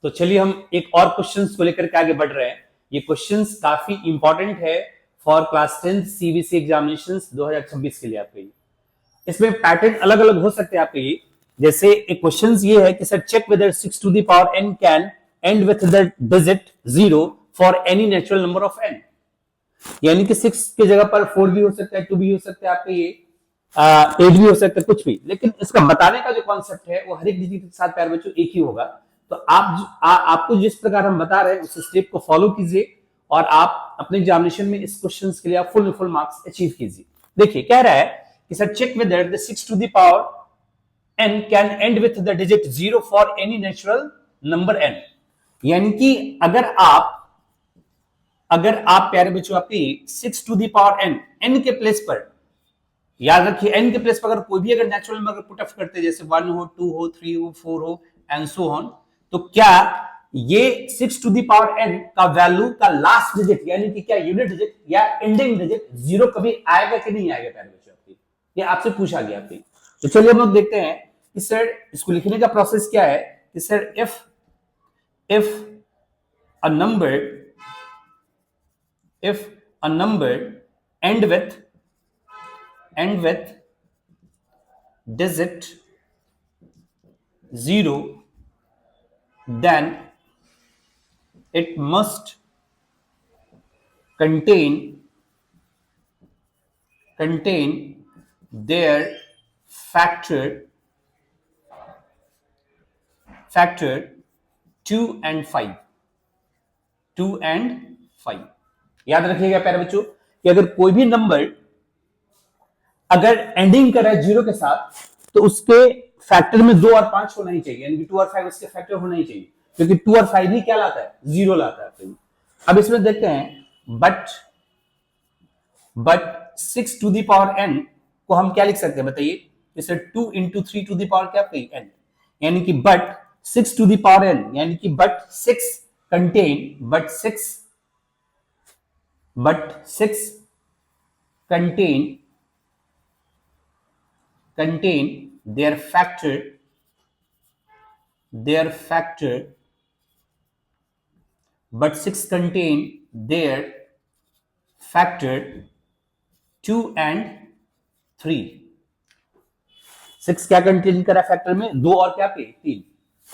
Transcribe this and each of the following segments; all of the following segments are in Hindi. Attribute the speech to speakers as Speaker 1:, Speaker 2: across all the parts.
Speaker 1: तो चलिए हम एक और क्वेश्चंस को लेकर के आगे बढ़ रहे हैं। ये क्वेश्चंस काफी इंपॉर्टेंट है फॉर क्लास 10 सीबीएसई एग्जामिनेशंस 2026 के लिए आपके। इसमें पैटर्न अलग अलग हो सकते हैं आपके लिए। जैसे एक क्वेश्चन ये है कि sir check whether 6 to the power n can end with the digit 0 for any natural number of n। यानी कि 6 की जगह पर 4 भी हो सकता है, 2 भी हो सकता है आपके, ये 8 भी हो सकता है, कुछ भी। लेकिन इसका बताने का जो कॉन्सेप्ट है वो हर एक डिजिट के साथ प्यारे बच्चों एक ही होगा। तो आपको जिस प्रकार हम बता रहे हैं उस स्टेप को फॉलो कीजिए और आप अपने एग्जामिनेशन में इस क्वेश्चन के लिए आप फुल मार्क्स अचीव कीजिए। देखिए कह रहा है कि sir check whether the 6 to the power n can end with the digit 0 for any natural number n। यानी कि अगर आप प्यारे बच्चों आपकी 6 टू द पावर n के प्लेस पर, याद रखिए n के प्लेस पर अगर कोई भी अगर नेचुरल नंबर पुट अप करते जैसे 1 हो, 2 हो, 3 हो, 4 हो एंड सो ऑन, तो क्या ये 6 टू द पावर n का वैल्यू का लास्ट डिजिट यानी कि क्या यूनिट डिजिट या एंडिंग डिजिट 0 कभी आएगा कि नहीं आएगा प्यारे बच्चों आपकी? ये आपसे पूछा गया आपकी। तो चलिए हम लोग देखते हैं कि सर इसको लिखने का प्रोसेस क्या है कि sir if a number end with digit 0, then it must contain their factor 2 and 5। 2 and 5 याद रखिएगा प्यारे बच्चों कि अगर कोई भी नंबर अगर एंडिंग कर रहा है 0 के साथ तो उसके फैक्टर में 2 और 5 होना ही चाहिए, यानी कि 2 और 5 उसके फैक्टर होना ही चाहिए, क्योंकि 2 और 5 ही क्या लाता है? 0 लाता है। अब इसमें देखते हैं but 6 to the power n को हम क्या लिख सकते हैं बताइए? इसे 2 into 3 टू द पावर क्या n, यानी कि but 6 to the power n, यानी कि but 6 contain their factor, but 6 contain their factor 2 and 3। 6 क्या कंटेन करा फैक्टर में? 2 और क्या पे? 3।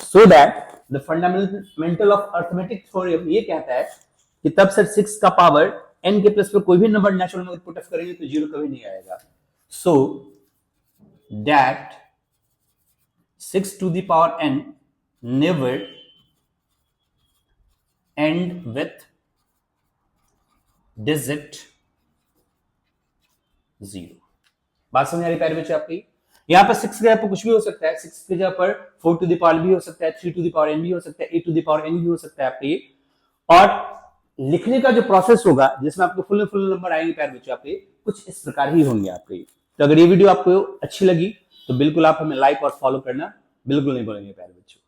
Speaker 1: So that the fundamental of arithmetic theorem ये कहता है कि तब सर 6 का पावर n के प्लस पर कोई भी number natural number put up करेंगे तो 0 कभी नहीं आएगा। So that 6 to the power n never end with digit 0। बात समझ आ रही प्यारे बच्चे आपकी? यहां पर 6 की जगह पर कुछ भी हो सकता है। 6 की जगह पर 4 टू द पावर भी हो सकता है, 3 टू द पावर n भी हो सकता है, 8 टू द पावर n भी हो सकता है आपके। और लिखने का जो प्रोसेस होगा जिसमें आपको फुल नंबर आएंगे प्यारे बच्चों आपके, कुछ इस प्रकार ही होंगे आपके। तो अगर ये वीडियो आपको अच्छी लगी तो बिल्कुल आप हमें लाइक और फॉलो करना बिल्कुल नहीं भूलेंगे प्यारे बच्चों।